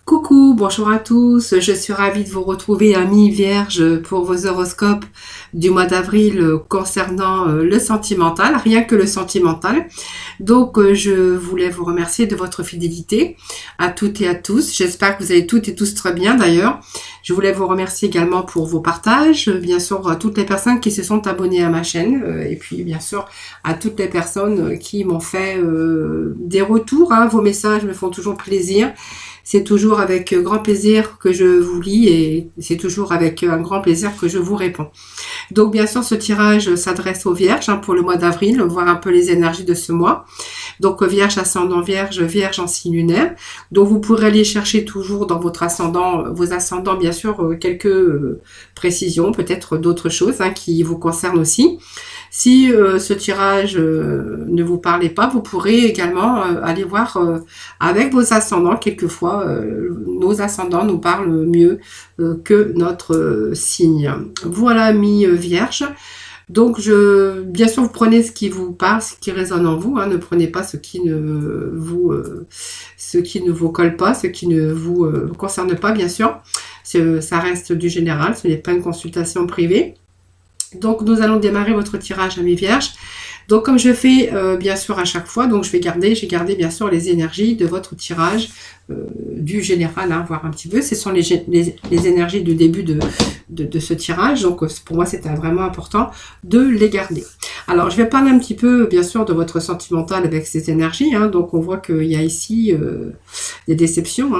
Coucou, bonjour à tous, je suis ravie de vous retrouver amis vierges pour vos horoscopes du mois d'avril concernant le sentimental, rien que le sentimental. Donc je voulais vous remercier de votre fidélité à toutes et à tous. J'espère que vous allez toutes et tous très bien d'ailleurs. Je voulais vous remercier également pour vos partages, bien sûr à toutes les personnes qui se sont abonnées à ma chaîne et puis bien sûr à toutes les personnes qui m'ont fait des retours. Vos messages me font toujours plaisir. C'est toujours avec grand plaisir que je vous lis et c'est toujours avec un grand plaisir que je vous réponds. Donc bien sûr, ce tirage s'adresse aux vierges pour le mois d'avril, voir un peu les énergies de ce mois. Donc vierge, ascendant vierge, vierge en signe lunaire. Donc vous pourrez aller chercher toujours dans votre ascendant, vos ascendants bien sûr, quelques précisions, peut-être d'autres choses qui vous concernent aussi. Si ce tirage ne vous parlait pas, vous pourrez également aller voir avec vos ascendants. Quelquefois, nos ascendants nous parlent mieux que notre signe. Voilà, amis vierges. Donc, bien sûr, vous prenez ce qui vous parle, ce qui résonne en vous. Ne prenez pas ce qui ne vous colle pas, ce qui ne vous concerne pas, bien sûr. Ça reste du général, ce n'est pas une consultation privée. Donc, nous allons démarrer votre tirage, amis vierges. Donc, comme je fais bien sûr à chaque fois, donc j'ai gardé bien sûr les énergies de votre tirage du général, voir un petit peu. Ce sont les énergies du début de ce tirage. Donc, pour moi, c'était vraiment important de les garder. Alors, je vais parler un petit peu, bien sûr, de votre sentimental avec ces énergies. Donc, on voit qu'il y a ici des déceptions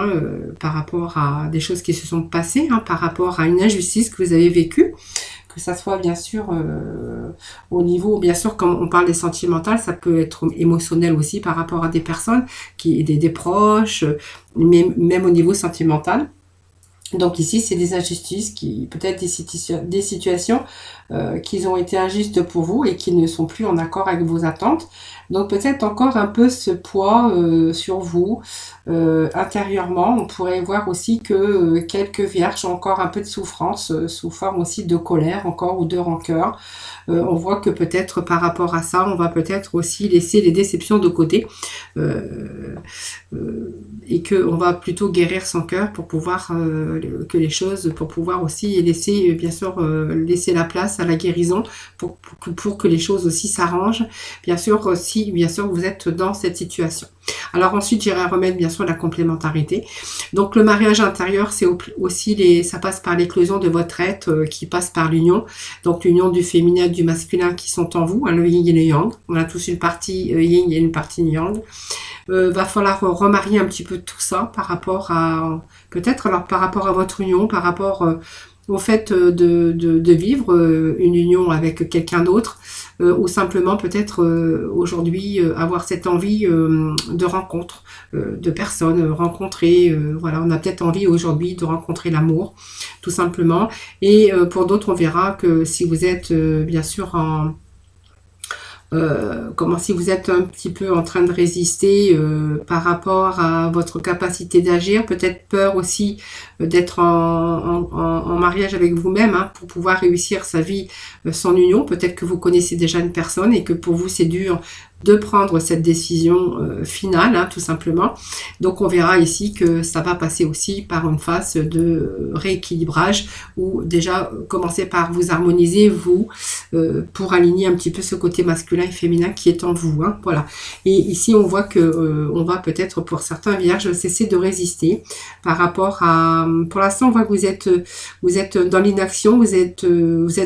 par rapport à des choses qui se sont passées, par rapport à une injustice que vous avez vécue. Que ça soit bien sûr au niveau, bien sûr, comme on parle des sentimentales, ça peut être émotionnel aussi par rapport à des personnes, des proches, même au niveau sentimental. Donc ici, c'est des injustices, peut-être des situations qui ont été injustes pour vous et qui ne sont plus en accord avec vos attentes. Donc peut-être encore un peu ce poids sur vous intérieurement. On pourrait voir aussi que quelques vierges ont encore un peu de souffrance, sous forme aussi de colère encore ou de rancœur. On voit que peut-être par rapport à ça, on va peut-être aussi laisser les déceptions de côté et qu'on va plutôt guérir son cœur pour pouvoir pour pouvoir aussi laisser bien sûr laisser la place à la guérison pour que les choses aussi s'arrangent. Bien sûr, si bien sûr vous êtes dans cette situation. Alors ensuite, j'irai remettre bien sûr la complémentarité. Donc le mariage intérieur, c'est aussi ça passe par l'éclosion de votre être qui passe par l'union. Donc l'union du féminin et du masculin qui sont en vous, le yin et le yang. On a tous une partie yin et une partie yang. Va falloir remarier un petit peu tout ça par rapport à par rapport à votre union, par rapport au fait de vivre une union avec quelqu'un d'autre, ou simplement peut-être aujourd'hui avoir cette envie de rencontre de personnes rencontrer. Voilà, on a peut-être envie aujourd'hui de rencontrer l'amour, tout simplement. Et pour d'autres, on verra que si vous êtes bien sûr si vous êtes un petit peu en train de résister par rapport à votre capacité d'agir, peut-être peur aussi d'être en mariage avec vous-même pour pouvoir réussir sa vie, son union. Peut-être que vous connaissez déjà une personne et que pour vous c'est dur de prendre cette décision finale, tout simplement. Donc on verra ici que ça va passer aussi par une phase de rééquilibrage ou déjà commencer par vous harmoniser pour aligner un petit peu ce côté masculin et féminin qui est en vous. Voilà. Et ici on voit que on va peut-être pour certains vierges cesser de résister par rapport à... Pour l'instant on voit que vous êtes dans l'inaction, vous êtes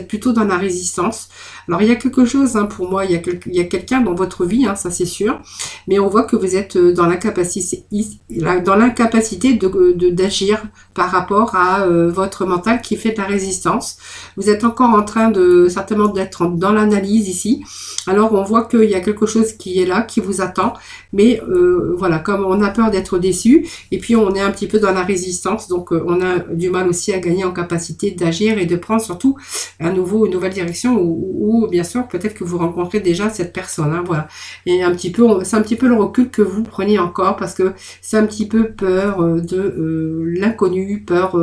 plutôt dans la résistance. Alors il y a quelque chose pour moi, il y a quelqu'un dans votre vie, ça c'est sûr, mais on voit que vous êtes dans l'incapacité d'agir par rapport à votre mental qui fait de la résistance. Vous êtes encore en train certainement d'être dans l'analyse ici. Alors on voit qu'il y a quelque chose qui est là, qui vous attend, mais voilà, comme on a peur d'être déçu, et puis on est un petit peu dans la résistance, donc on a du mal aussi à gagner en capacité d'agir et de prendre surtout une nouvelle direction ou bien sûr peut-être que vous rencontrez déjà cette personne, voilà. Et c'est un petit peu le recul que vous prenez encore parce que c'est un petit peu peur de l'inconnu, peur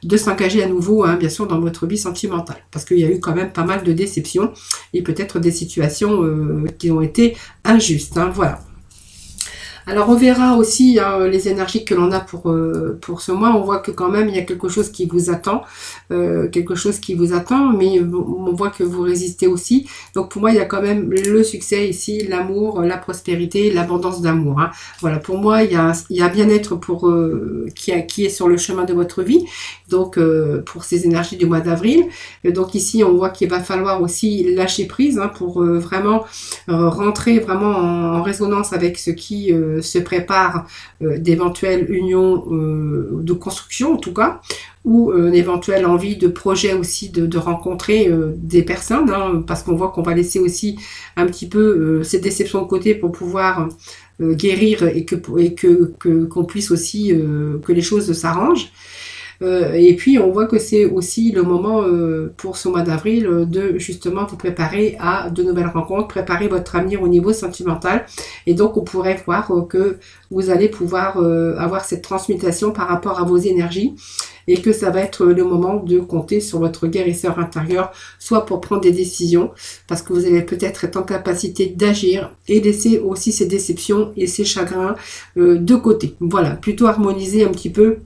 de s'engager à nouveau, bien sûr, dans votre vie sentimentale, parce qu'il y a eu quand même pas mal de déceptions et peut-être des situations qui ont été injustes, voilà. Alors on verra aussi hein, les énergies que l'on a pour ce mois. On voit que quand même il y a quelque chose qui vous attend, mais on voit que vous résistez aussi. Donc pour moi il y a quand même le succès ici, l'amour, la prospérité, l'abondance d'amour. Hein. Voilà, pour moi il y a bien-être pour qui est sur le chemin de votre vie. Donc pour ces énergies du mois d'avril. Donc ici on voit qu'il va falloir aussi lâcher prise hein, pour vraiment rentrer vraiment en résonance avec ce qui se prépare d'éventuelles unions de construction en tout cas, ou une éventuelle envie de projet aussi de rencontrer des personnes, hein, parce qu'on voit qu'on va laisser aussi un petit peu ces déceptions de côté pour pouvoir guérir et qu'on puisse aussi que les choses s'arrangent. Et puis on voit que c'est aussi le moment pour ce mois d'avril de justement vous préparer à de nouvelles rencontres, préparer votre avenir au niveau sentimental. Et donc on pourrait voir que vous allez pouvoir avoir cette transmutation par rapport à vos énergies et que ça va être le moment de compter sur votre guérisseur intérieur, soit pour prendre des décisions, parce que vous allez peut-être être en capacité d'agir et laisser aussi ces déceptions et ces chagrins de côté. Voilà, plutôt harmoniser un petit peu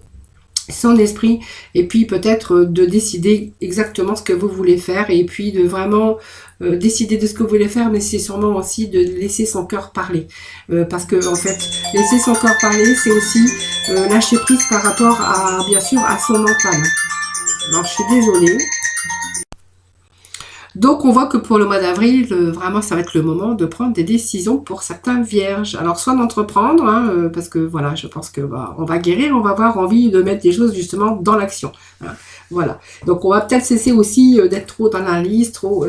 son esprit et puis peut-être de décider exactement ce que vous voulez faire et puis de vraiment décider de ce que vous voulez faire, mais c'est sûrement aussi de laisser son cœur parler parce que en fait laisser son cœur parler c'est aussi lâcher prise par rapport à bien sûr à son mental. Alors je suis désolée. Donc on voit que pour le mois d'avril, vraiment ça va être le moment de prendre des décisions pour certains vierges. Alors soit d'entreprendre, hein, parce que voilà, je pense que on va guérir, on va avoir envie de mettre des choses justement dans l'action. Hein. Voilà. Donc on va peut-être cesser aussi d'être trop dans la liste, trop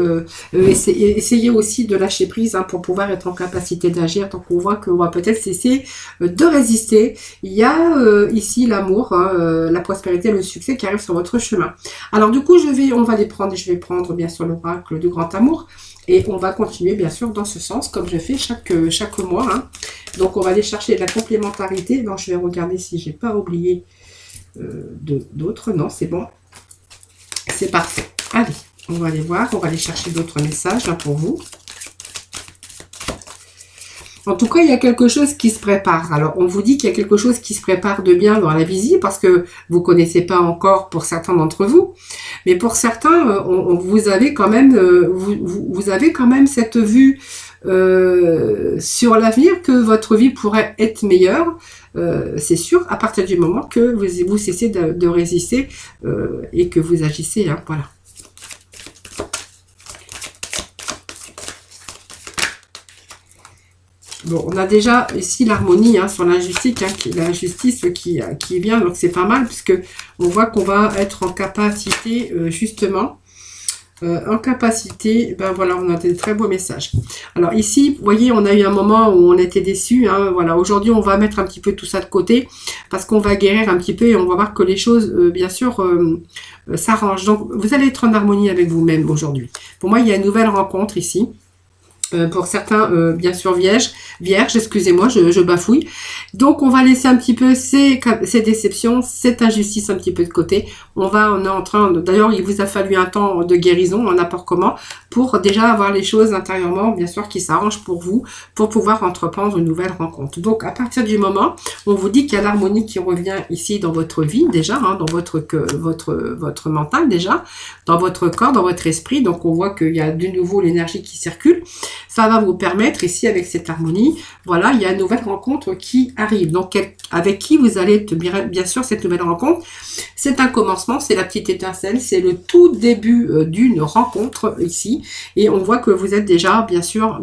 essayer aussi de lâcher prise hein, pour pouvoir être en capacité d'agir. Donc on voit qu'on va peut-être cesser de résister. Il y a ici l'amour, hein, la prospérité, le succès qui arrive sur votre chemin. Alors du coup on va les prendre et je vais prendre bien sûr l'oracle du grand amour. Et on va continuer bien sûr dans ce sens comme je fais chaque mois. Hein. Donc on va aller chercher de la complémentarité. Donc je vais regarder si j'ai pas oublié d'autres. Non, c'est bon. C'est parfait. Allez, on va aller voir. On va aller chercher d'autres messages là pour vous. En tout cas, il y a quelque chose qui se prépare. Alors, on vous dit qu'il y a quelque chose qui se prépare de bien dans la visie parce que vous ne connaissez pas encore pour certains d'entre vous. Mais pour certains, vous avez quand même, vous avez quand même cette vue sur l'avenir que votre vie pourrait être meilleure. C'est sûr, à partir du moment que vous cessez de résister et que vous agissez. Hein, voilà. Bon, on a déjà ici l'harmonie hein, sur l'injustice, qui vient, donc c'est pas mal puisque on voit qu'on va être en capacité justement, ben voilà, on a des très beaux messages. Alors ici, vous voyez, on a eu un moment où on était déçus, hein, voilà, aujourd'hui on va mettre un petit peu tout ça de côté parce qu'on va guérir un petit peu et on va voir que les choses, bien sûr, s'arrangent. Donc vous allez être en harmonie avec vous-même aujourd'hui. Pour moi, il y a une nouvelle rencontre ici. Pour certains, bien sûr, vierges, excusez-moi, je bafouille. Donc, on va laisser un petit peu ces déceptions, cette injustice un petit peu de côté. On est en train d'ailleurs, il vous a fallu un temps de guérison, n'importe comment, pour déjà avoir les choses intérieurement, bien sûr, qui s'arrangent pour vous, pour pouvoir entreprendre une nouvelle rencontre. Donc, à partir du moment, on vous dit qu'il y a l'harmonie qui revient ici dans votre vie, déjà, hein, dans votre mental, déjà, dans votre corps, dans votre esprit. Donc, on voit qu'il y a de nouveau l'énergie qui circule. Ça va vous permettre ici avec cette harmonie, voilà, il y a une nouvelle rencontre qui arrive. Donc avec qui vous allez bien sûr cette nouvelle rencontre, c'est un commencement, c'est la petite étincelle, c'est le tout début d'une rencontre ici. Et on voit que vous êtes déjà, bien sûr,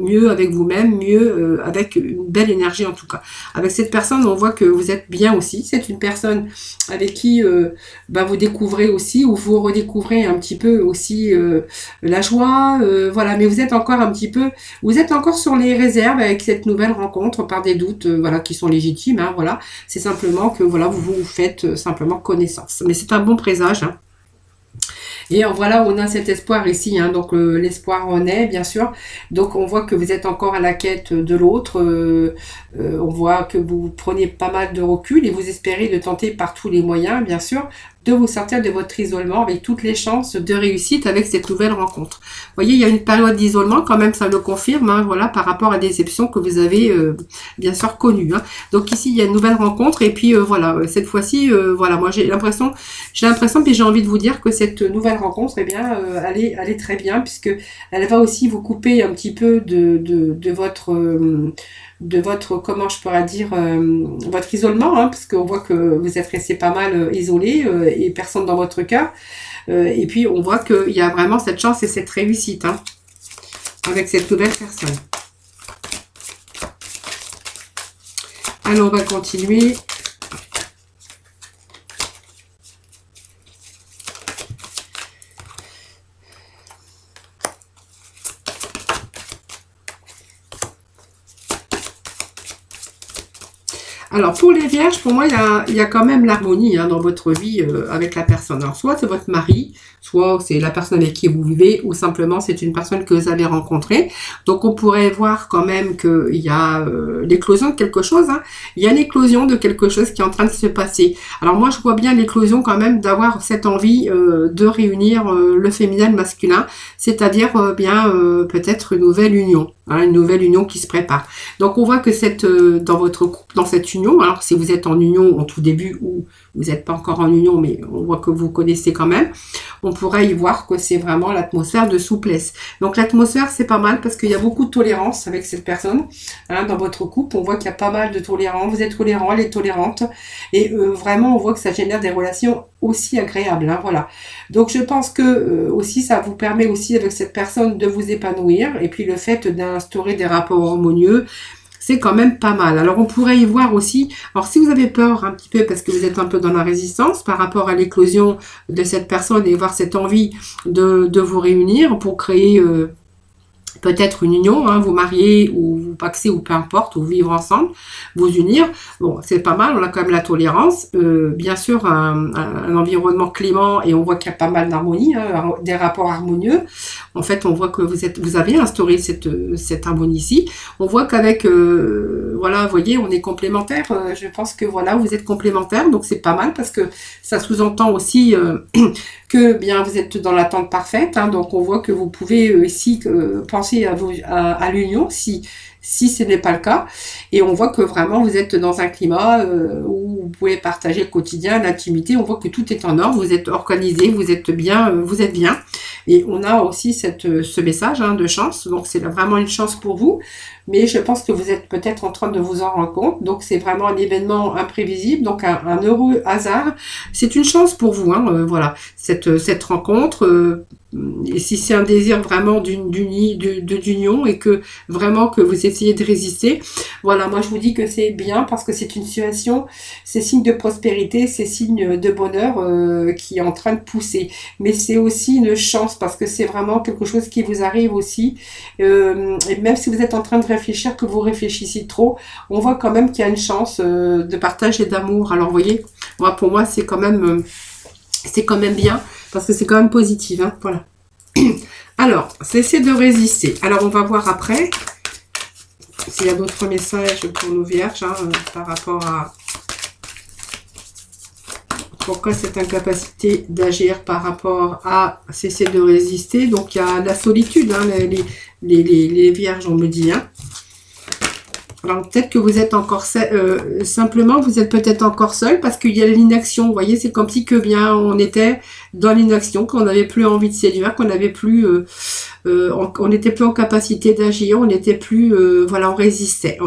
mieux avec vous-même, mieux avec une belle énergie en tout cas. Avec cette personne, on voit que vous êtes bien aussi. C'est une personne avec qui vous découvrez aussi, ou vous redécouvrez un petit peu aussi la joie, voilà, mais vous êtes encore sur les réserves avec cette nouvelle rencontre par des doutes, voilà, qui sont légitimes, hein, voilà. C'est simplement que, voilà, vous faites simplement connaissance. Mais c'est un bon présage, hein. Et voilà, on a cet espoir ici, hein, donc l'espoir renaît, bien sûr. Donc on voit que vous êtes encore à la quête de l'autre. On voit que vous prenez pas mal de recul et vous espérez de tenter par tous les moyens, bien sûr, de vous sortir de votre isolement avec toutes les chances de réussite avec cette nouvelle rencontre. Vous voyez, il y a une période d'isolement quand même, ça le confirme, hein, voilà, par rapport à des déceptions que vous avez bien sûr connues. Hein. Donc ici, il y a une nouvelle rencontre et puis voilà, cette fois-ci, voilà, moi j'ai l'impression, puis j'ai envie de vous dire que cette nouvelle rencontre, eh bien, elle est très bien puisque elle va aussi vous couper un petit peu de votre, comment je pourrais dire, votre isolement, hein, parce qu'on voit que vous êtes resté pas mal isolé et personne dans votre cœur. Et puis, on voit qu'il y a vraiment cette chance et cette réussite hein, avec cette nouvelle personne. Alors, on va continuer. Alors, pour les vierges, pour moi, il y a quand même l'harmonie hein, dans votre vie avec la personne. Alors, soit c'est votre mari, soit c'est la personne avec qui vous vivez, ou simplement c'est une personne que vous avez rencontrée. Donc, on pourrait voir quand même qu'il y a l'éclosion de quelque chose. Hein. Il y a l'éclosion de quelque chose qui est en train de se passer. Alors, moi, je vois bien l'éclosion quand même d'avoir cette envie de réunir le féminin et le masculin, c'est-à-dire bien peut-être une nouvelle union. Hein, une nouvelle union qui se prépare. Donc on voit que dans votre couple, dans cette union, alors si vous êtes en union en tout début ou vous n'êtes pas encore en union, mais on voit que vous connaissez quand même, on pourrait y voir que c'est vraiment l'atmosphère de souplesse. Donc l'atmosphère c'est pas mal parce qu'il y a beaucoup de tolérance avec cette personne hein, dans votre couple. On voit qu'il y a pas mal de tolérance, vous êtes tolérant, elle est tolérante et vraiment on voit que ça génère des relations aussi agréables. Hein, voilà. Donc je pense que aussi ça vous permet aussi avec cette personne de vous épanouir et puis le fait d'instaurer des rapports harmonieux, c'est quand même pas mal. Alors on pourrait y voir aussi, alors si vous avez peur un petit peu parce que vous êtes un peu dans la résistance par rapport à l'éclosion de cette personne et voir cette envie de vous réunir pour créer peut-être une union, hein, vous marier ou vous paxer ou peu importe, ou vivre ensemble, vous unir, bon c'est pas mal, on a quand même la tolérance, bien sûr un environnement clément et on voit qu'il y a pas mal d'harmonie, hein, des rapports harmonieux. En fait on voit que vous avez instauré cette harmonie ici. On voit qu'avec voilà, vous voyez, on est complémentaires, je pense que voilà, vous êtes complémentaires, donc c'est pas mal parce que ça sous-entend aussi que bien vous êtes dans l'attente parfaite, hein, donc on voit que vous pouvez ici penser à l'union si ce n'est pas le cas, et on voit que vraiment vous êtes dans un climat où vous pouvez partager le quotidien, l'intimité, on voit que tout est en ordre, vous êtes organisé, vous êtes bien, et on a aussi ce message hein, de chance, donc c'est vraiment une chance pour vous, mais je pense que vous êtes peut-être en train de vous en rendre compte, donc c'est vraiment un événement imprévisible, donc un heureux hasard, c'est une chance pour vous, hein, voilà, cette rencontre, et si c'est un désir vraiment d'union et que vraiment que vous essayez de résister, voilà, moi je vous dis que c'est bien parce que c'est une situation, c'est signe de prospérité, c'est signe de bonheur qui est en train de pousser, mais c'est aussi une chance parce que c'est vraiment quelque chose qui vous arrive aussi, et même si vous êtes en train de réfléchir, que vous réfléchissez trop, on voit quand même qu'il y a une chance de partage et d'amour. Alors vous voyez, moi, pour moi c'est quand même bien parce que c'est quand même positif, hein, voilà. Alors, cessez de résister. Alors, on va voir après s'il y a d'autres messages pour nos vierges hein, par rapport à pourquoi cette incapacité d'agir par rapport à cesser de résister. Donc, il y a la solitude, hein, les vierges, on me dit. Hein. Alors, peut-être que vous êtes encore simplement, vous êtes peut-être encore seul parce qu'il y a l'inaction. Vous voyez, c'est comme si que bien on était dans l'inaction, qu'on n'avait plus envie de séduire, qu'on n'avait plus, on n'était plus en capacité d'agir, on n'était plus, voilà, on résistait.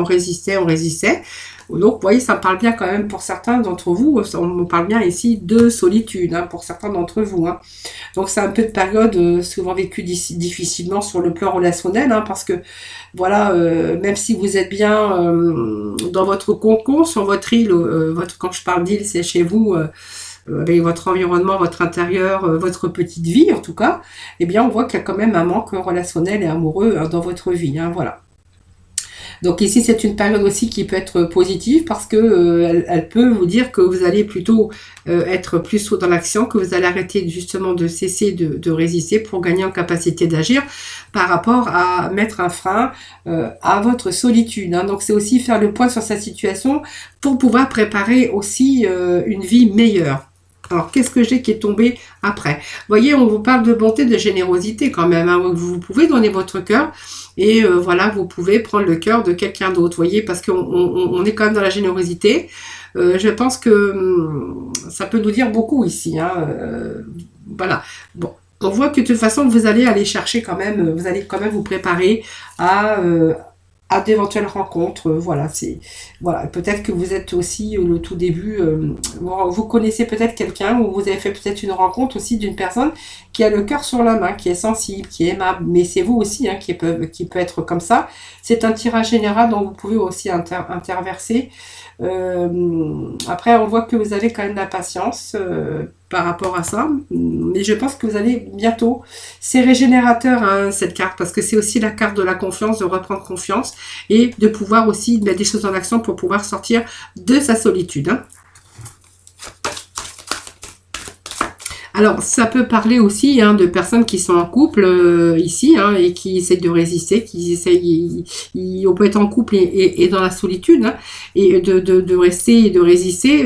Donc, vous voyez, ça me parle bien quand même pour certains d'entre vous. On me parle bien ici de solitude, hein, pour certains d'entre vous. Hein. Donc, c'est un peu de période souvent vécue difficilement sur le plan relationnel, hein, parce que, voilà, même si vous êtes bien dans votre cocon, sur votre île, quand je parle d'île, c'est chez vous, avec votre environnement, votre intérieur, votre petite vie, en tout cas, eh bien, on voit qu'il y a quand même un manque relationnel et amoureux hein, dans votre vie. Hein, voilà. Donc ici, c'est une période aussi qui peut être positive parce que elle peut vous dire que vous allez plutôt être plus dans l'action, que vous allez arrêter justement de cesser de résister pour gagner en capacité d'agir par rapport à mettre un frein à votre solitude. Hein. Donc c'est aussi faire le point sur sa situation pour pouvoir préparer aussi une vie meilleure. Alors, qu'est-ce que j'ai qui est tombé après? Vous voyez, on vous parle de bonté, de générosité quand même. Hein. Vous pouvez donner votre cœur et voilà, vous pouvez prendre le cœur de quelqu'un d'autre. Vous voyez, parce qu'on est quand même dans la générosité. Je pense que ça peut nous dire beaucoup ici. Hein. Voilà. Bon. On voit que de toute façon, vous allez aller chercher quand même, vous allez quand même vous préparer à d'éventuelles rencontres. Voilà, voilà. Peut-être que vous êtes aussi le tout début, vous connaissez peut-être quelqu'un ou vous avez fait peut-être une rencontre aussi d'une personne qui a le cœur sur la main, qui est sensible, qui est aimable. Mais c'est vous aussi hein, qui peut être comme ça. C'est un tirage général dont vous pouvez aussi interverser. Après, on voit que vous avez quand même de la patience par rapport à ça, mais je pense que vous allez bientôt. C'est régénérateur hein, cette carte parce que c'est aussi la carte de la confiance, de reprendre confiance et de pouvoir aussi mettre des choses en action pour pouvoir sortir de sa solitude. Hein. Alors, ça peut parler aussi hein, de personnes qui sont en couple ici hein, et qui essayent de résister, on peut être en couple et dans la solitude hein, et de rester et de résister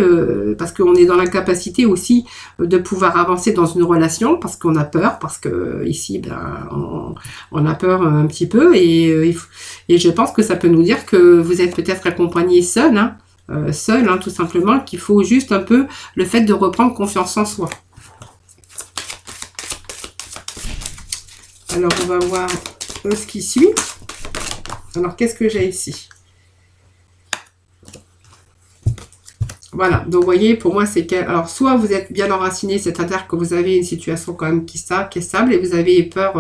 parce qu'on est dans l'incapacité aussi de pouvoir avancer dans une relation parce qu'on a peur, parce que ici ben, on a peur un petit peu et je pense que ça peut nous dire que vous êtes peut-être accompagné seul, hein, tout simplement, qu'il faut juste un peu le fait de reprendre confiance en soi. Alors, on va voir ce qui suit. Alors, qu'est-ce que j'ai ici? Voilà, donc vous voyez, pour moi, c'est que... Alors, soit vous êtes bien enraciné, c'est-à-dire que vous avez une situation quand même qui est stable et vous avez peur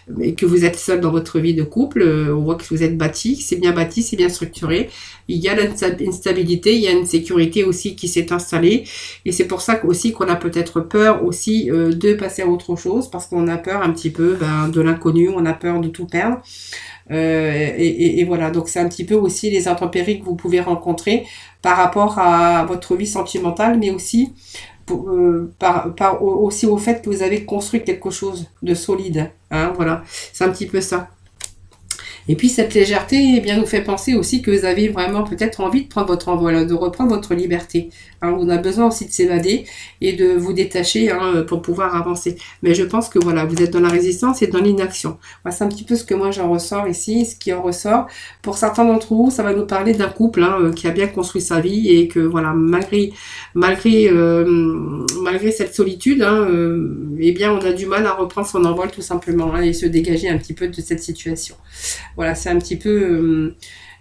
mais que vous êtes seul dans votre vie de couple. On voit que vous êtes bâti, c'est bien bâti, c'est bien structuré. Il y a une stabilité, il y a une sécurité aussi qui s'est installée. Et c'est pour ça aussi qu'on a peut-être peur aussi de passer à autre chose, parce qu'on a peur un petit peu de l'inconnu, on a peur de tout perdre. Et voilà, donc c'est un petit peu aussi les intempéries que vous pouvez rencontrer par rapport à votre vie sentimentale, mais aussi aussi au fait que vous avez construit quelque chose de solide. Hein, voilà, c'est un petit peu ça. Et puis cette légèreté eh bien, nous fait penser aussi que vous avez vraiment peut-être envie de prendre votre envol, de reprendre votre liberté. Hein, on a besoin aussi de s'évader et de vous détacher hein, pour pouvoir avancer. Mais je pense que voilà, vous êtes dans la résistance et dans l'inaction. Voilà, c'est un petit peu ce que moi j'en ressors ici, ce qui en ressort. Pour certains d'entre vous, ça va nous parler d'un couple hein, qui a bien construit sa vie et que voilà, malgré cette solitude, hein, eh bien on a du mal à reprendre son envol tout simplement hein, et se dégager un petit peu de cette situation. Voilà, c'est un petit peu,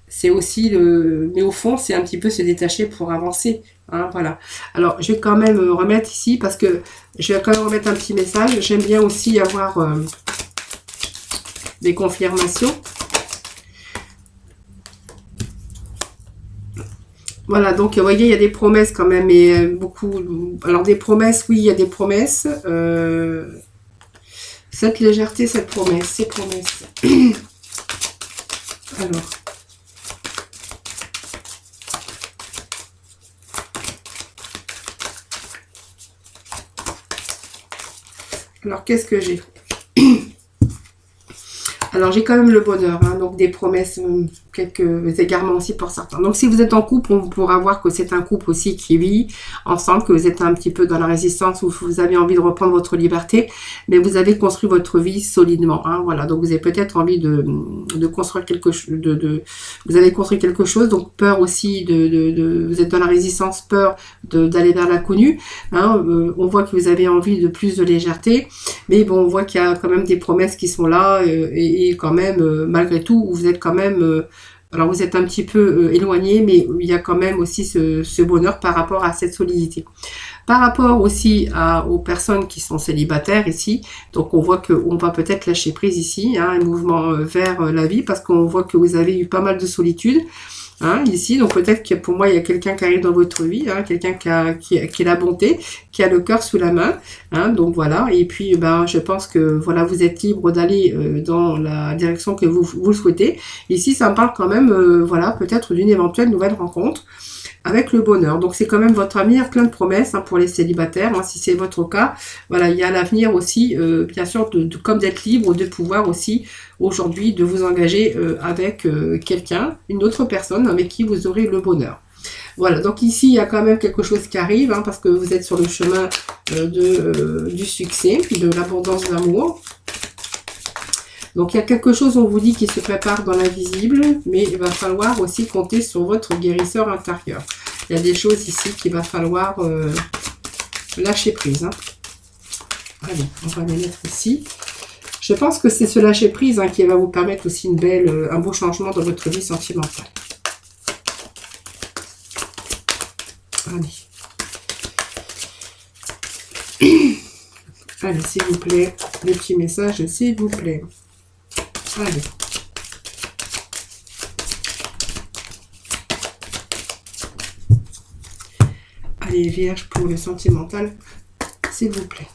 c'est aussi mais au fond, c'est un petit peu se détacher pour avancer. Hein, voilà. Alors, je vais quand même remettre ici parce que je vais quand même remettre un petit message. J'aime bien aussi avoir des confirmations. Voilà, donc vous voyez, il y a des promesses quand même et beaucoup. Alors, des promesses, oui, il y a des promesses. Cette légèreté, ces promesses. Alors qu'est-ce que j'ai? Alors j'ai quand même le bonheur, hein, donc des promesses, quelques égarements aussi pour certains. Donc si vous êtes en couple, on pourra voir que c'est un couple aussi qui vit ensemble, que vous êtes un petit peu dans la résistance, où vous avez envie de reprendre votre liberté, mais vous avez construit votre vie solidement. Hein, voilà, donc vous avez peut-être envie de construire quelque chose, vous avez construit quelque chose, donc peur aussi vous êtes dans la résistance, peur d'aller vers l'inconnu. Hein, on voit que vous avez envie de plus de légèreté, mais bon, on voit qu'il y a quand même des promesses qui sont là et quand même, malgré tout, vous êtes quand même... alors vous êtes un petit peu éloigné, mais il y a quand même aussi ce bonheur par rapport à cette solidité. Par rapport aussi aux personnes qui sont célibataires ici, donc on voit qu'on va peut-être lâcher prise ici, hein, un mouvement vers la vie, parce qu'on voit que vous avez eu pas mal de solitude. Hein, ici, donc peut-être que pour moi il y a quelqu'un qui arrive dans votre vie, hein, quelqu'un qui a la bonté, qui a le cœur sous la main, hein, donc voilà, et puis je pense que voilà, vous êtes libre d'aller dans la direction que vous le souhaitez. Ici ça me parle quand même voilà, peut-être d'une éventuelle nouvelle rencontre avec le bonheur. Donc c'est quand même votre avenir plein de promesses hein, pour les célibataires, hein, si c'est votre cas. Voilà, il y a l'avenir aussi, bien sûr, comme d'être libre, de pouvoir aussi aujourd'hui de vous engager avec quelqu'un, une autre personne avec qui vous aurez le bonheur. Voilà, donc ici, il y a quand même quelque chose qui arrive, hein, parce que vous êtes sur le chemin du succès, de l'abondance d'amour. Donc, il y a quelque chose, on vous dit, qui se prépare dans l'invisible, mais il va falloir aussi compter sur votre guérisseur intérieur. Il y a des choses ici qu'il va falloir lâcher prise. Hein. Allez, on va les mettre ici. Je pense que c'est ce lâcher prise, hein, qui va vous permettre aussi un beau changement dans votre vie sentimentale. Allez. Allez, s'il vous plaît, les petits messages, s'il vous plaît. Allez. Allez, Vierge, pour le sentimental, s'il vous plaît.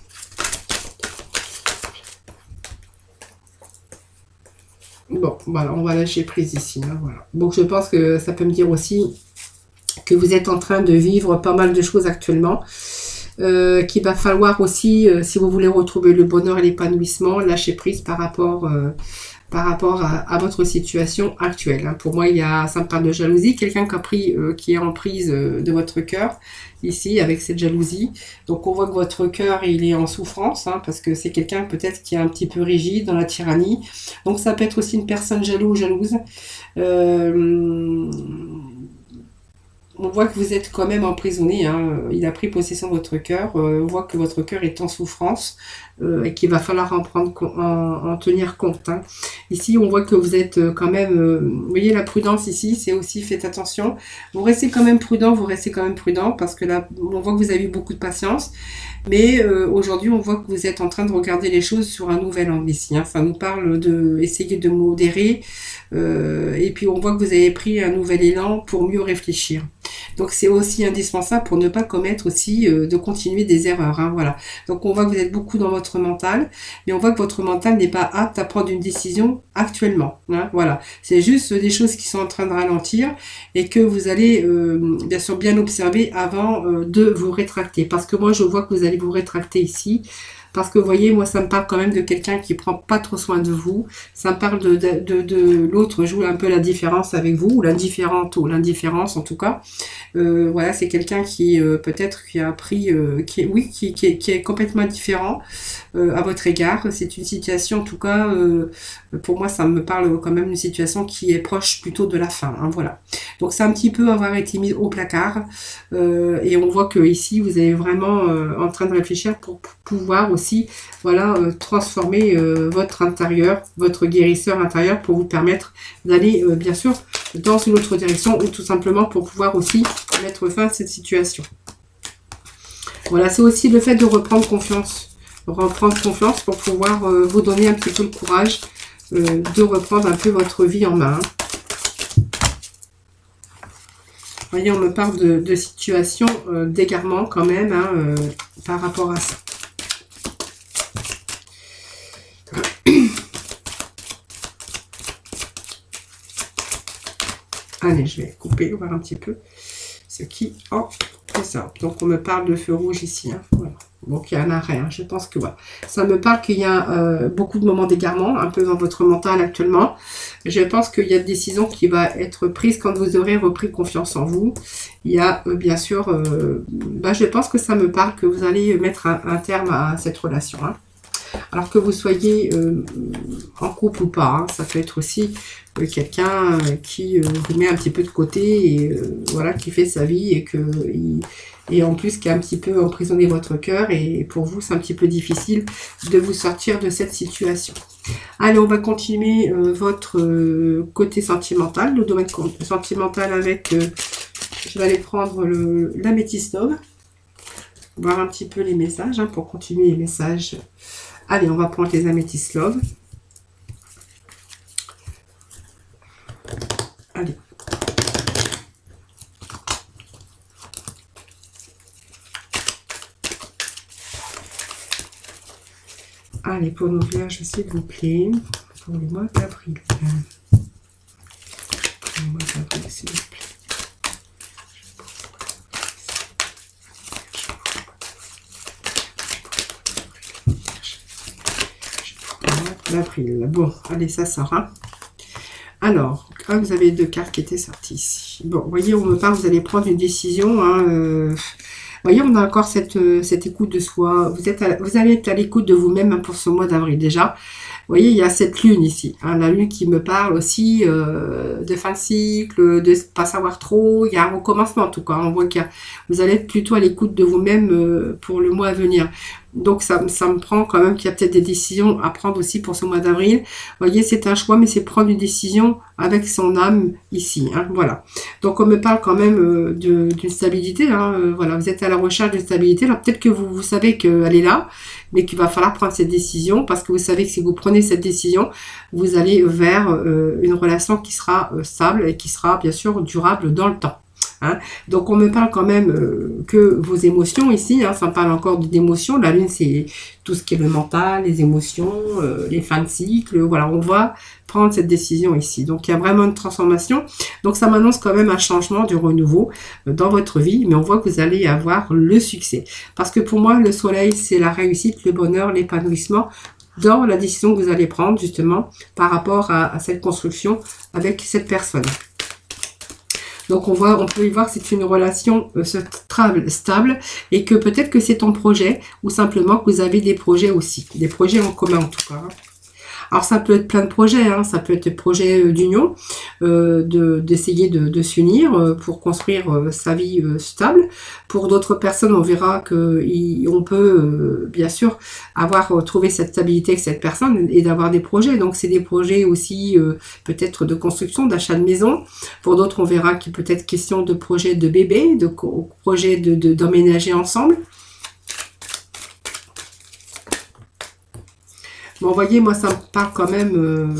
Bon, voilà, on va lâcher prise ici. Hein, voilà. Donc, je pense que ça peut me dire aussi que vous êtes en train de vivre pas mal de choses actuellement. Qu'il va falloir aussi, si vous voulez retrouver le bonheur et l'épanouissement, lâcher prise par rapport à votre situation actuelle. Hein. Pour moi, ça me parle de jalousie. Quelqu'un qui est en prise de votre cœur, ici, avec cette jalousie. Donc, on voit que votre cœur, il est en souffrance, hein, parce que c'est quelqu'un peut-être qui est un petit peu rigide dans la tyrannie. Donc, ça peut être aussi une personne jaloux ou jalouse. On voit que vous êtes quand même emprisonné, hein. Il a pris possession de votre cœur, on voit que votre cœur est en souffrance et qu'il va falloir en tenir compte. Hein. Ici, on voit que vous êtes quand même, vous voyez la prudence ici, c'est aussi, faites attention, vous restez quand même prudent, parce que là, on voit que vous avez eu beaucoup de patience, mais aujourd'hui, on voit que vous êtes en train de regarder les choses sur un nouvel angle ici. Hein. Ça nous parle d'essayer de modérer, et puis on voit que vous avez pris un nouvel élan pour mieux réfléchir. Donc c'est aussi indispensable pour ne pas commettre aussi, de continuer des erreurs. Hein, voilà. Donc on voit que vous êtes beaucoup dans votre mental, mais on voit que votre mental n'est pas apte à prendre une décision actuellement. Hein, voilà. C'est juste des choses qui sont en train de ralentir et que vous allez bien sûr bien observer avant de vous rétracter. Parce que moi je vois que vous allez vous rétracter ici. Parce que vous voyez, moi ça me parle quand même de quelqu'un qui prend pas trop soin de vous. Ça me parle de l'autre joue un peu la différence avec vous, ou l'indifférente, ou l'indifférence en tout cas. Voilà, c'est quelqu'un qui peut-être qui a appris, qui est complètement différent à votre égard. C'est une situation en tout cas, pour moi ça me parle quand même d'une situation qui est proche plutôt de la fin. Hein, voilà. Donc c'est un petit peu avoir été mis au placard. Et on voit que ici vous êtes vraiment en train de réfléchir pour pouvoir aussi, voilà, transformer votre intérieur, votre guérisseur intérieur pour vous permettre d'aller bien sûr dans une autre direction ou tout simplement pour pouvoir aussi mettre fin à cette situation. Voilà, c'est aussi le fait de reprendre confiance. Reprendre confiance pour pouvoir vous donner un petit peu le courage de reprendre un peu votre vie en main. Vous voyez, on me parle de situation d'égarement quand même, hein, par rapport à ça. Allez, je vais couper, voir un petit peu ce qui en est ça. Donc, on me parle de feu rouge ici. Hein, voilà. Donc, il y a un arrêt. Hein, je pense que voilà. Ça me parle qu'il y a beaucoup de moments d'égarement, un peu dans votre mental actuellement. Je pense qu'il y a une décision qui va être prise quand vous aurez repris confiance en vous. Il y a bien sûr, je pense que ça me parle que vous allez mettre un terme à cette relation. Hein. Alors que vous soyez en couple ou pas, hein, ça peut être aussi quelqu'un qui vous met un petit peu de côté et voilà, qui fait sa vie et en plus qui a un petit peu emprisonné votre cœur et pour vous c'est un petit peu difficile de vous sortir de cette situation. Allez, on va continuer votre côté sentimental, le domaine sentimental avec, je vais aller prendre l'améthyste love, voir un petit peu les messages hein, pour continuer les messages. Allez, on va prendre les améthystes love. Allez. Allez, pour nos vierges, s'il vous plaît. Pour le mois d'avril. Pour le mois d'avril, s'il vous plaît. L'avril. Bon, allez, ça sort. Hein. Alors, Ah, vous avez deux cartes qui étaient sorties ici. Bon, vous voyez, on me parle, vous allez prendre une décision. Hein, vous voyez, on a encore cette écoute de soi. Vous allez être à l'écoute de vous-même hein, pour ce mois d'avril déjà. Vous voyez, il y a cette lune ici. Hein, la lune qui me parle aussi de fin de cycle, de pas savoir trop. Il y a un recommencement en tout cas. On voit que vous allez être plutôt à l'écoute de vous-même pour le mois à venir. Donc ça me prend quand même qu'il y a peut-être des décisions à prendre aussi pour ce mois d'avril. Vous voyez, c'est un choix, mais c'est prendre une décision avec son âme ici. Hein, voilà. Donc on me parle quand même d'une stabilité. Hein, voilà, vous êtes à la recherche d'une stabilité. Alors peut-être que vous savez qu'elle est là, mais qu'il va falloir prendre cette décision parce que vous savez que si vous prenez cette décision, vous allez vers une relation qui sera stable et qui sera bien sûr durable dans le temps. Hein. Donc on me parle quand même que vos émotions ici, hein, ça me parle encore d'émotions. La lune c'est tout ce qui est le mental, les émotions, les fins de cycle. Voilà, on va prendre cette décision ici. Donc il y a vraiment une transformation. Donc ça m'annonce quand même un changement, du renouveau dans votre vie. Mais on voit que vous allez avoir le succès. Parce que pour moi le soleil c'est la réussite, le bonheur, l'épanouissement dans la décision que vous allez prendre justement par rapport à cette construction avec cette personne. Donc on peut y voir que c'est une relation stable et que peut-être que c'est ton projet ou simplement que vous avez des projets aussi, des projets en commun en tout cas. Hein. Alors ça peut être plein de projets, hein. Ça peut être des projets d'union, d'essayer de s'unir pour construire sa vie stable. Pour d'autres personnes, on verra qu'on peut bien sûr trouvé cette stabilité avec cette personne et d'avoir des projets. Donc c'est des projets aussi peut-être de construction, d'achat de maison. Pour d'autres, on verra qu'il peut être question de projets de bébé, de projets d'emménager ensemble. Bon, vous voyez, moi, ça me parle quand même...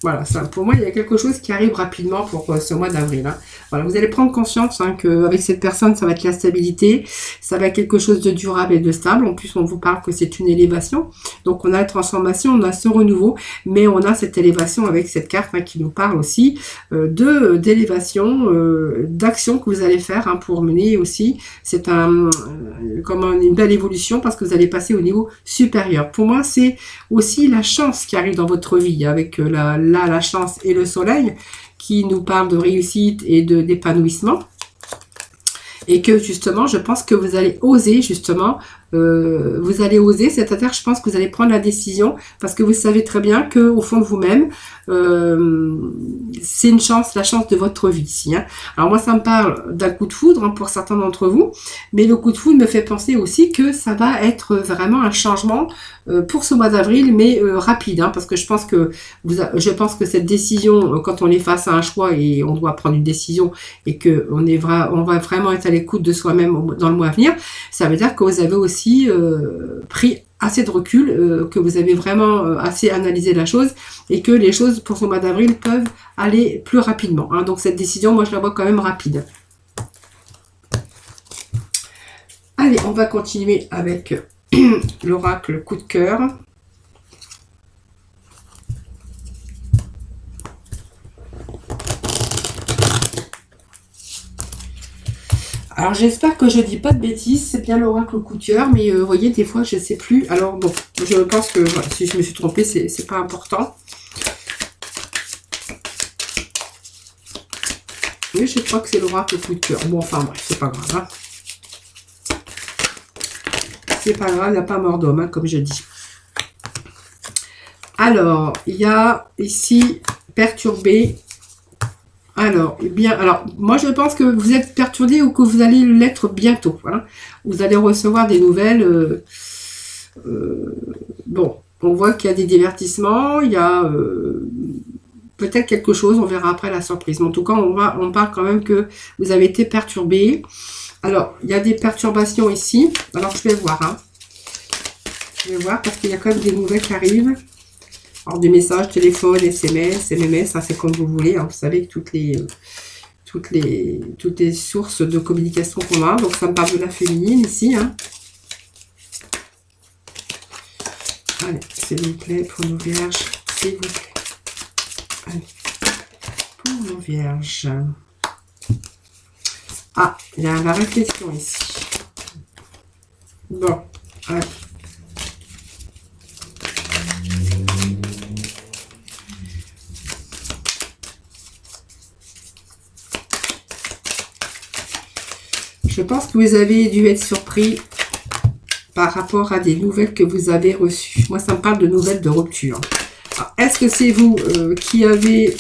voilà, ça, pour moi, il y a quelque chose qui arrive rapidement pour ce mois d'avril. Hein. Voilà, vous allez prendre conscience hein, qu'avec cette personne, ça va être la stabilité, ça va être quelque chose de durable et de stable. En plus, on vous parle que c'est une élévation. Donc, on a la transformation, on a ce renouveau, mais on a cette élévation avec cette carte hein, qui nous parle aussi d'élévation, d'action que vous allez faire hein, pour mener aussi. C'est une belle évolution parce que vous allez passer au niveau supérieur. Pour moi, c'est aussi la chance qui arrive dans votre vie avec la chance et le soleil qui nous parle de réussite et d'épanouissement. Et que justement, je pense que vous allez oser justement, c'est-à-dire je pense que vous allez prendre la décision parce que vous savez très bien qu'au fond de vous-même, c'est une chance, la chance de votre vie ici. Hein. Alors moi, ça me parle d'un coup de foudre hein, pour certains d'entre vous, mais le coup de foudre me fait penser aussi que ça va être vraiment un changement pour ce mois d'avril, mais rapide, hein, parce que je pense que cette décision, quand on est face à un choix et on doit prendre une décision et que on va vraiment être à l'écoute de soi-même dans le mois à venir, ça veut dire que vous avez aussi pris assez de recul, que vous avez vraiment assez analysé la chose et que les choses pour ce mois d'avril peuvent aller plus rapidement. Hein. Donc cette décision, moi je la vois quand même rapide. Allez, on va continuer avec l'oracle coup de cœur. Alors j'espère que je dis pas de bêtises, c'est bien l'oracle coup de cœur, mais vous voyez, des fois je sais plus. Alors bon, je pense que voilà, si je me suis trompée, c'est pas important. Oui, je crois que c'est l'oracle coup de cœur. Bon, enfin bref, c'est pas grave. Hein. C'est pas grave, il n'y a pas mort d'homme, hein, comme je dis. Alors, il y a ici perturbé. Alors, moi je pense que vous êtes perturbé ou que vous allez l'être bientôt. Hein. Vous allez recevoir des nouvelles. Bon, on voit qu'il y a des divertissements, il y a peut-être quelque chose, on verra après la surprise. Mais en tout cas, on parle quand même que vous avez été perturbé. Alors, il y a des perturbations ici. Alors, je vais voir. Hein. Je vais voir parce qu'il y a quand même des nouvelles qui arrivent. Alors, des messages, téléphone, SMS, MMS, ça c'est comme vous voulez. Hein. Vous savez que toutes les sources de communication qu'on a. Donc, ça me parle de la féminine ici. Hein. Allez, s'il vous plaît, pour nos vierges. S'il vous plaît. Allez. Pour nos vierges. Ah, il y a la réflexion ici. Bon, allez. Je pense que vous avez dû être surpris par rapport à des nouvelles que vous avez reçues. Moi, ça me parle de nouvelles de rupture. Est-ce que c'est vous qui avez...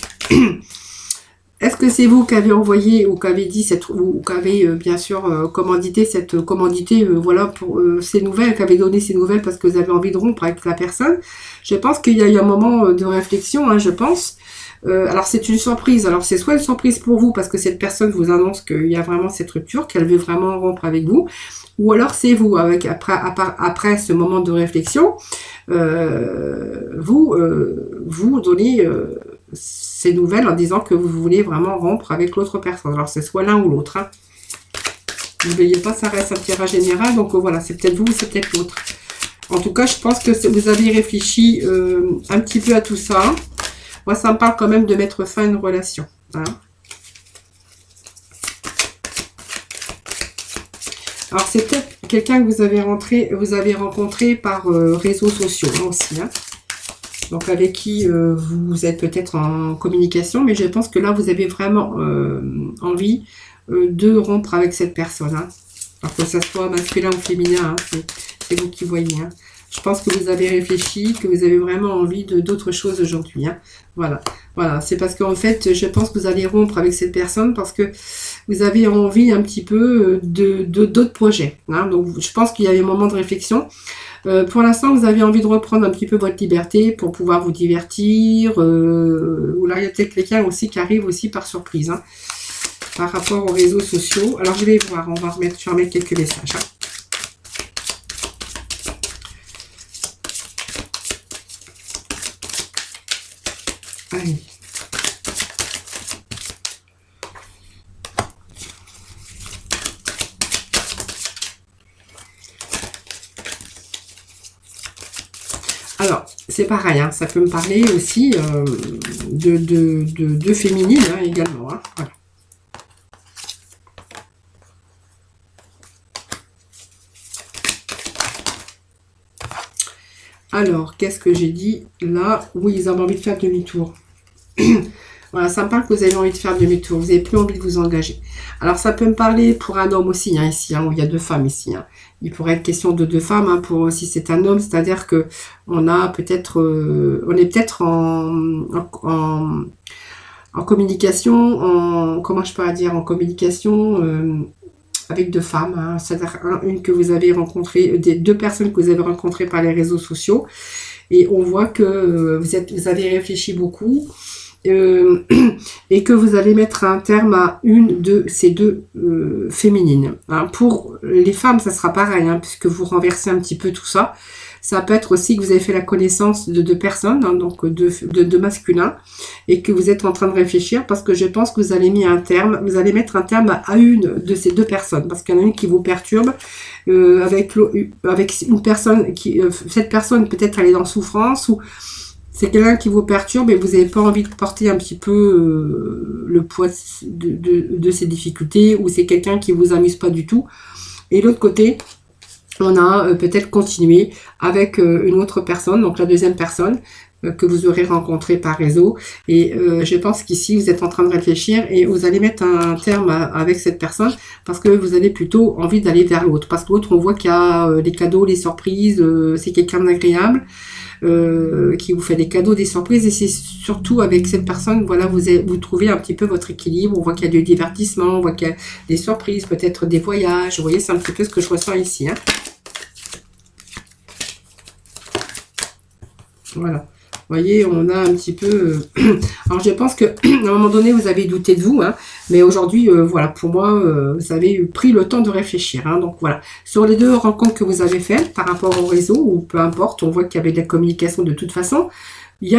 Est-ce que c'est vous qui avez envoyé ou qui avez dit cette... ou qui avez bien sûr commandité cette... commandité, voilà, pour ces nouvelles, qui avez donné ces nouvelles parce que vous avez envie de rompre avec la personne. Je pense qu'il y a eu un moment de réflexion, hein, je pense. Alors c'est une surprise, alors c'est soit une surprise pour vous parce que cette personne vous annonce qu'il y a vraiment cette rupture, qu'elle veut vraiment rompre avec vous, ou alors c'est vous, avec après ce moment de réflexion, vous donnez ces nouvelles en disant que vous voulez vraiment rompre avec l'autre personne. Alors c'est soit l'un ou l'autre, hein. N'oubliez pas, ça reste un tirage général, donc voilà, c'est peut-être vous ou c'est peut-être l'autre. En tout cas, je pense que vous avez réfléchi un petit peu à tout ça. Moi, ça me parle quand même de mettre fin à une relation. Hein. Alors, c'est peut-être quelqu'un que vous avez rencontré par réseaux sociaux hein, aussi. Hein. Donc, avec qui vous êtes peut-être en communication. Mais je pense que là, vous avez vraiment envie de rompre avec cette personne. Hein. Alors que ça soit masculin ou féminin, hein, c'est vous qui voyez. Hein. Je pense que vous avez réfléchi, que vous avez vraiment envie d'autres choses aujourd'hui. Hein. Voilà, voilà. C'est parce qu'en fait, je pense que vous allez rompre avec cette personne parce que vous avez envie un petit peu d'autres projets. Hein. Donc, je pense qu'il y a un moment de réflexion. Pour l'instant, vous avez envie de reprendre un petit peu votre liberté pour pouvoir vous divertir. Ou là, il y a peut-être quelqu'un aussi qui arrive aussi par surprise. Hein, par rapport aux réseaux sociaux. Alors, je vais voir. Je vais remettre quelques messages. Hein. Allez. Alors, c'est pareil, hein, ça peut me parler aussi de féminine hein, également. Hein, voilà. Alors, qu'est-ce que j'ai dit là? Oui, ils avaient envie de faire demi-tour. Voilà, ça me parle que vous avez envie de faire demi-tour. Vous n'avez plus envie de vous engager. Alors, ça peut me parler pour un homme aussi, hein, ici, hein, où il y a deux femmes ici. Hein. Il pourrait être question de deux femmes, hein, pour si c'est un homme, c'est-à-dire que on a peut-être, on est peut-être en communication, comment je peux dire, en communication avec deux femmes. Hein, c'est-à-dire une que vous avez rencontrée, deux personnes que vous avez rencontrées par les réseaux sociaux. Et on voit que vous avez réfléchi beaucoup. Et que vous allez mettre un terme à une de ces deux féminines. Hein. Pour les femmes, ça sera pareil, hein, puisque vous renversez un petit peu tout ça. Ça peut être aussi que vous avez fait la connaissance de deux personnes, hein, donc de masculins, et que vous êtes en train de réfléchir, parce que je pense que vous allez mettre un terme à une de ces deux personnes, parce qu'il y en a une qui vous perturbe, avec une personne cette personne peut-être elle est en souffrance, ou c'est quelqu'un qui vous perturbe et vous n'avez pas envie de porter un petit peu le poids de ces difficultés, ou c'est quelqu'un qui vous amuse pas du tout. Et l'autre côté, on a peut-être continué avec une autre personne, donc la deuxième personne que vous aurez rencontrée par réseau. Et je pense qu'ici, vous êtes en train de réfléchir et vous allez mettre un terme avec cette personne parce que vous avez plutôt envie d'aller vers l'autre. Parce que l'autre, on voit qu'il y a les cadeaux, les surprises, c'est quelqu'un d'agréable. Qui vous fait des cadeaux, des surprises, et c'est surtout avec cette personne, voilà, vous trouvez un petit peu votre équilibre. On voit qu'il y a du divertissement, on voit qu'il y a des surprises, peut-être des voyages. Vous voyez, c'est un petit peu ce que je ressens ici. Hein. Voilà. Vous voyez, on a un petit peu... Alors, je pense qu'à un moment donné, vous avez douté de vous. Hein, mais aujourd'hui, voilà, pour moi, vous avez pris le temps de réfléchir. Hein, donc, voilà. Sur les deux rencontres que vous avez faites par rapport au réseau, ou peu importe, on voit qu'il y avait de la communication de toute façon. On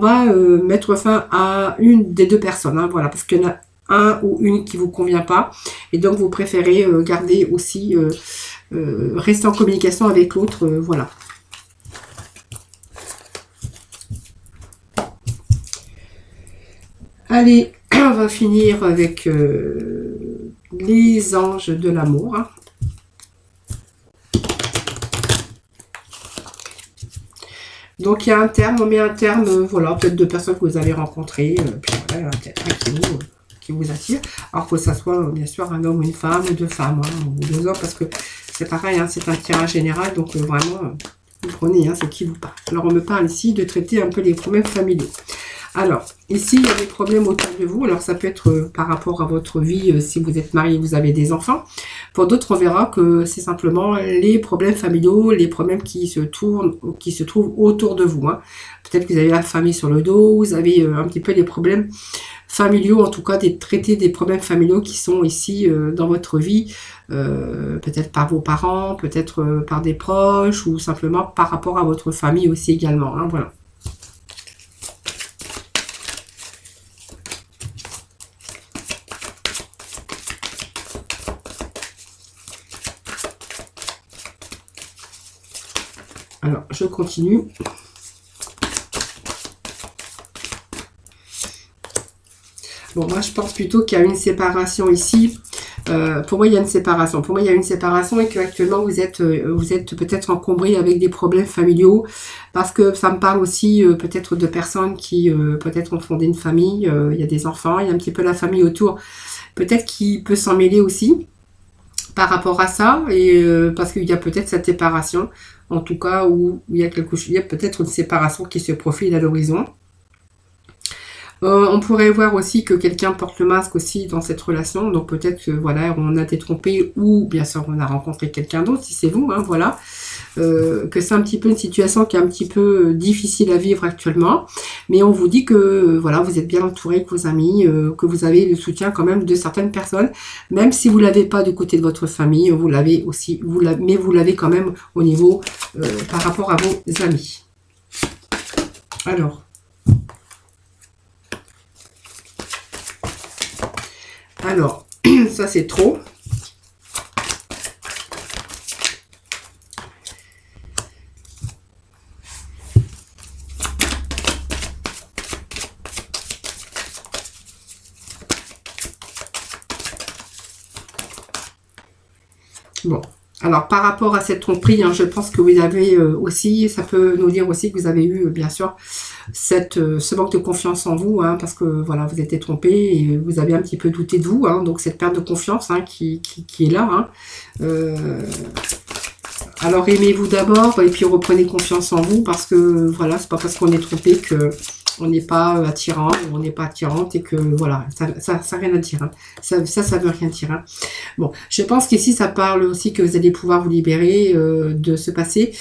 va mettre fin à une des deux personnes. Hein, voilà, parce qu'il y en a un ou une qui vous convient pas. Et donc, vous préférez garder aussi... rester en communication avec l'autre. Voilà. Allez, on va finir avec les anges de l'amour. Hein. Donc, il y a un terme, on met un terme, voilà, peut-être deux personnes que vous avez rencontrées, puis voilà, un terme qui vous attire. Alors que ça soit bien sûr un homme ou une femme, ou deux femmes, hein, ou deux hommes, parce que c'est pareil, hein, c'est un tirage général, donc vraiment, vous prenez ce qui vous parle. Alors on me parle ici de traiter un peu les problèmes familiaux. Alors, ici, il y a des problèmes autour de vous. Alors, ça peut être par rapport à votre vie, si vous êtes marié, vous avez des enfants. Pour d'autres, on verra que c'est simplement les problèmes familiaux, les problèmes qui se trouvent autour de vous. Hein. Peut-être que vous avez la famille sur le dos, vous avez un petit peu des problèmes familiaux, en tout cas, traiter des problèmes familiaux qui sont ici dans votre vie, peut-être par vos parents, peut-être par des proches, ou simplement par rapport à votre famille aussi également. Hein, voilà. Alors, je continue. Bon, moi, je pense plutôt qu'il y a une séparation ici. Pour moi, il y a une séparation. Pour moi, il y a une séparation et qu'actuellement, vous êtes peut-être encombré avec des problèmes familiaux. Parce que ça me parle aussi peut-être de personnes qui peut-être ont fondé une famille. Il y a des enfants, il y a un petit peu la famille autour. Peut-être qui peut s'en mêler aussi par rapport à ça. Et parce qu'il y a peut-être cette séparation. En tout cas, où il y a peut-être une séparation qui se profile à l'horizon. On pourrait voir aussi que quelqu'un porte le masque aussi dans cette relation. Donc peut-être que voilà, on a été trompé ou bien sûr on a rencontré quelqu'un d'autre, si c'est vous, hein, voilà. Que c'est un petit peu une situation qui est un petit peu difficile à vivre actuellement. Mais on vous dit que voilà, vous êtes bien entouré de vos amis, que vous avez le soutien quand même de certaines personnes. Même si vous ne l'avez pas du côté de votre famille, vous l'avez aussi, mais vous l'avez quand même au niveau par rapport à vos amis. Alors, ça c'est trop. Bon, alors par rapport à cette tromperie, hein, je pense que vous avez aussi, ça peut nous dire aussi que vous avez eu bien sûr ce manque de confiance en vous, hein, parce que voilà, vous êtes trompé et vous avez un petit peu douté de vous, hein, donc cette perte de confiance hein, qui est là. Hein. Alors aimez-vous d'abord et puis reprenez confiance en vous, parce que voilà, c'est pas parce qu'on est trompé que on n'est pas attirant, ou on n'est pas attirante et que voilà, ça n'a rien à dire. Hein. Ça veut rien dire. Hein. Bon, je pense qu'ici, ça parle aussi que vous allez pouvoir vous libérer de ce passé.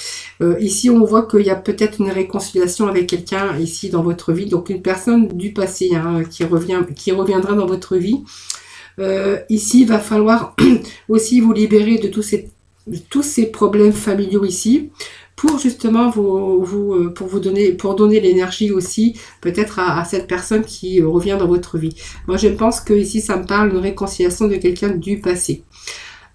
Ici, on voit qu'il y a peut-être une réconciliation avec quelqu'un ici dans votre vie. Donc, une personne du passé hein, qui reviendra dans votre vie. Ici, il va falloir aussi vous libérer de tous ces problèmes familiaux ici. Pour justement pour donner l'énergie aussi peut-être à cette personne qui revient dans votre vie. Moi je pense que ici ça me parle de réconciliation de quelqu'un du passé.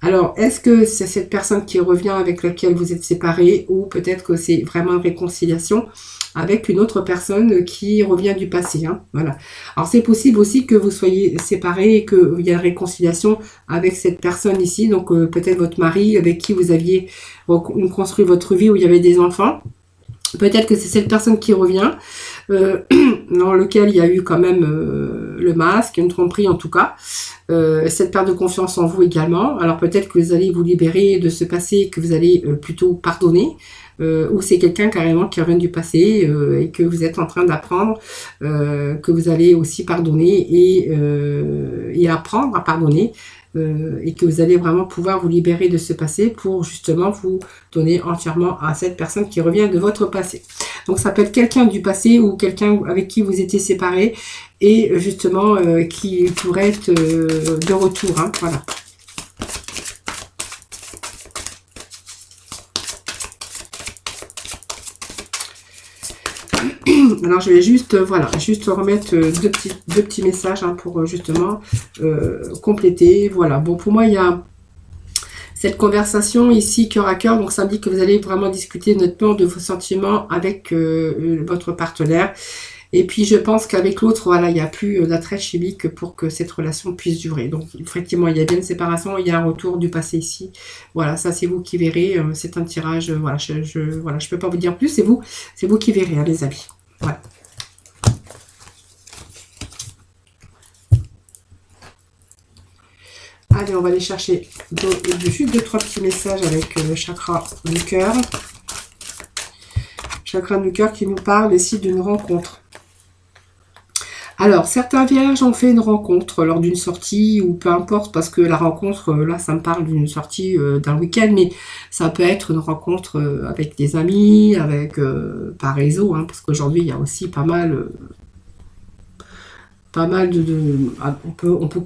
Alors est-ce que c'est cette personne qui revient avec laquelle vous êtes séparés, ou peut-être que c'est vraiment une réconciliation avec une autre personne qui revient du passé. Hein, voilà. Alors c'est possible aussi que vous soyez séparés et qu'il y ait une réconciliation avec cette personne ici. Donc peut-être votre mari avec qui vous aviez construit votre vie, où il y avait des enfants. Peut-être que c'est cette personne qui revient, dans lequel il y a eu quand même le masque, une tromperie en tout cas. Cette perte de confiance en vous également. Alors peut-être que vous allez vous libérer de ce passé, que vous allez plutôt pardonner. Ou c'est quelqu'un carrément qui revient du passé et que vous êtes en train d'apprendre, que vous allez aussi pardonner et apprendre à pardonner, et que vous allez vraiment pouvoir vous libérer de ce passé pour justement vous donner entièrement à cette personne qui revient de votre passé. Donc ça peut être quelqu'un du passé ou quelqu'un avec qui vous étiez séparés et justement qui pourrait être de retour. Hein, voilà. Alors je vais juste remettre deux petits messages hein, pour justement compléter. Voilà, bon pour moi il y a cette conversation ici cœur à cœur, donc ça me dit que vous allez vraiment discuter nettement de vos sentiments avec votre partenaire. Et puis je pense qu'avec l'autre, voilà, il n'y a plus d'attrait chimique pour que cette relation puisse durer. Donc effectivement, il y a bien une séparation, il y a un retour du passé ici. Voilà, ça c'est vous qui verrez. C'est un tirage. Voilà, je peux pas vous dire plus. C'est vous qui verrez, hein, les amis. Voilà. Allez, on va aller chercher juste 2-3 petits messages avec le chakra du cœur. Chakra du cœur qui nous parle ici d'une rencontre. Alors, certains vierges ont fait une rencontre lors d'une sortie ou peu importe, parce que la rencontre, là, ça me parle d'une sortie d'un week-end, mais ça peut être une rencontre avec des amis, avec par réseau, hein, parce qu'aujourd'hui, il y a aussi pas mal on peut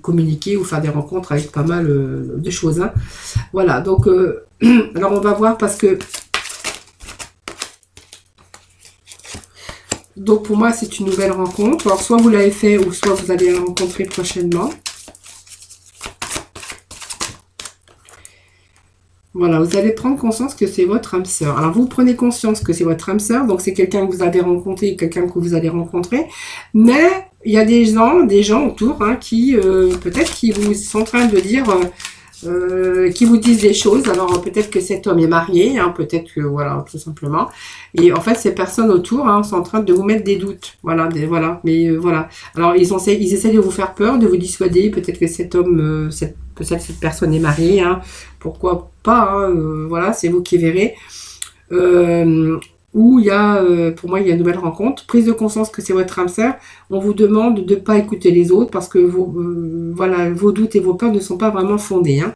communiquer ou faire des rencontres avec pas mal de choses. Hein. Voilà, donc, alors on va voir parce que donc pour moi, c'est une nouvelle rencontre. Alors, soit vous l'avez fait, ou soit vous allez la rencontrer prochainement. Voilà, vous allez prendre conscience que c'est votre âme sœur. Alors, vous prenez conscience que c'est votre âme sœur, donc c'est quelqu'un que vous avez rencontré, quelqu'un que vous allez rencontrer. Mais il y a des gens autour hein, qui, peut-être, qui vous sont en train de dire... qui vous disent des choses. Alors peut-être que cet homme est marié, hein, peut-être que voilà, tout simplement. Et en fait, ces personnes autour hein, sont en train de vous mettre des doutes. Voilà, mais voilà. Alors ils essaient de vous faire peur, de vous dissuader. Peut-être que cet homme, peut-être cette personne est mariée. Hein, pourquoi pas hein, voilà, c'est vous qui verrez. Où il y a, pour moi, il y a une nouvelle rencontre. Prise de conscience que c'est votre âme sœur. On vous demande de ne pas écouter les autres parce que voilà, vos doutes et vos peurs ne sont pas vraiment fondés. Hein.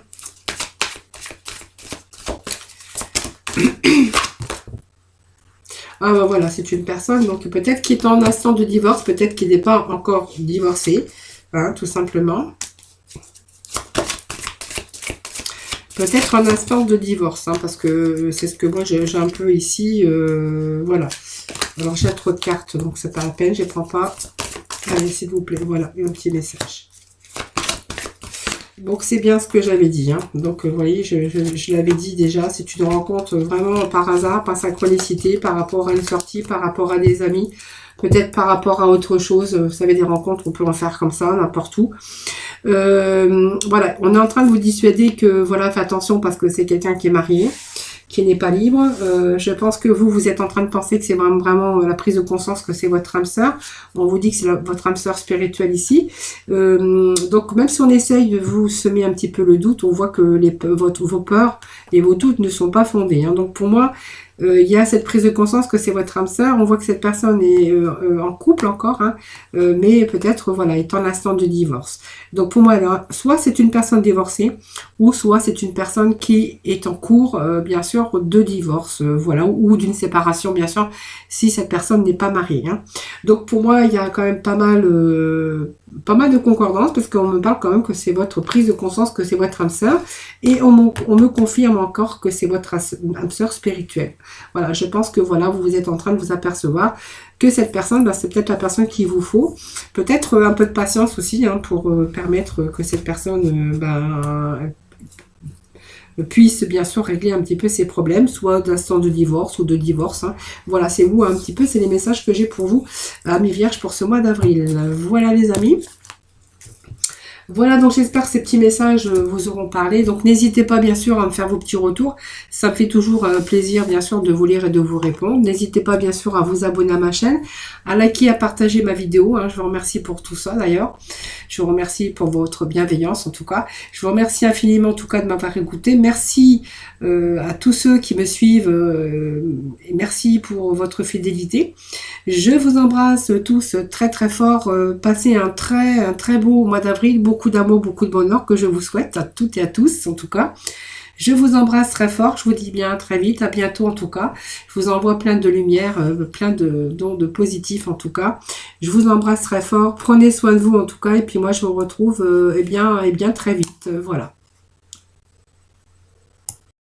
Ah ben voilà, c'est une personne donc peut-être qui est en instant de divorce, peut-être qu'il n'est pas encore divorcé, hein, tout simplement. Peut-être un instant de divorce, hein, parce que c'est ce que moi j'ai un peu ici. Voilà. Alors j'ai trop de cartes, donc c'est pas la peine, je ne prends pas. Allez, s'il vous plaît, voilà, un petit message. Donc c'est bien ce que j'avais dit. Hein. Donc vous voyez, je l'avais dit déjà, c'est une rencontre vraiment par hasard, par synchronicité, par rapport à une sortie, par rapport à des amis, peut-être par rapport à autre chose. Vous savez, des rencontres, on peut en faire comme ça, n'importe où. Voilà, on est en train de vous dissuader que, voilà, faites attention parce que c'est quelqu'un qui est marié, qui n'est pas libre. Je pense que vous êtes en train de penser que c'est vraiment la prise de conscience que c'est votre âme sœur. On vous dit que c'est votre âme sœur spirituelle ici. Donc, même si on essaye de vous semer un petit peu le doute, on voit que vos peurs et vos doutes ne sont pas fondés. Hein. Donc, pour moi, il y a cette prise de conscience que c'est votre âme sœur. On voit que cette personne est en couple encore, hein, mais peut-être voilà, est en instant de divorce. Donc pour moi, alors, soit c'est une personne divorcée, ou soit c'est une personne qui est en cours, bien sûr, de divorce, voilà, ou d'une séparation, bien sûr, si cette personne n'est pas mariée. Hein. Donc pour moi, il y a quand même pas mal de concordance, parce qu'on me parle quand même que c'est votre prise de conscience, que c'est votre âme sœur, et on me confirme encore que c'est votre âme sœur spirituelle. Voilà, je pense que voilà, vous êtes en train de vous apercevoir que cette personne, ben, c'est peut-être la personne qu'il vous faut. Peut-être un peu de patience aussi, hein, pour permettre que cette personne puisse bien sûr régler un petit peu ses problèmes, soit d'instant de divorce ou de divorce. Hein. Voilà, c'est vous un petit peu, c'est les messages que j'ai pour vous, amis vierges, pour ce mois d'avril. Voilà les amis. Voilà, donc j'espère que ces petits messages vous auront parlé. Donc n'hésitez pas bien sûr à me faire vos petits retours. Ça me fait toujours plaisir bien sûr de vous lire et de vous répondre. N'hésitez pas bien sûr à vous abonner à ma chaîne, à liker, à partager ma vidéo. Hein. Je vous remercie pour tout ça d'ailleurs. Je vous remercie pour votre bienveillance en tout cas. Je vous remercie infiniment en tout cas de m'avoir écouté. Merci à tous ceux qui me suivent et merci pour votre fidélité. Je vous embrasse tous très très fort. Passez un très beau mois d'avril. Beaucoup d'amour, beaucoup de bonheur que je vous souhaite à toutes et à tous en tout cas. Je vous embrasse très fort, je vous dis bien à très vite, à bientôt en tout cas. Je vous envoie plein de lumière, plein de dons de positifs en tout cas. Je vous embrasse très fort, prenez soin de vous en tout cas et puis moi je vous retrouve eh bien très vite. Voilà.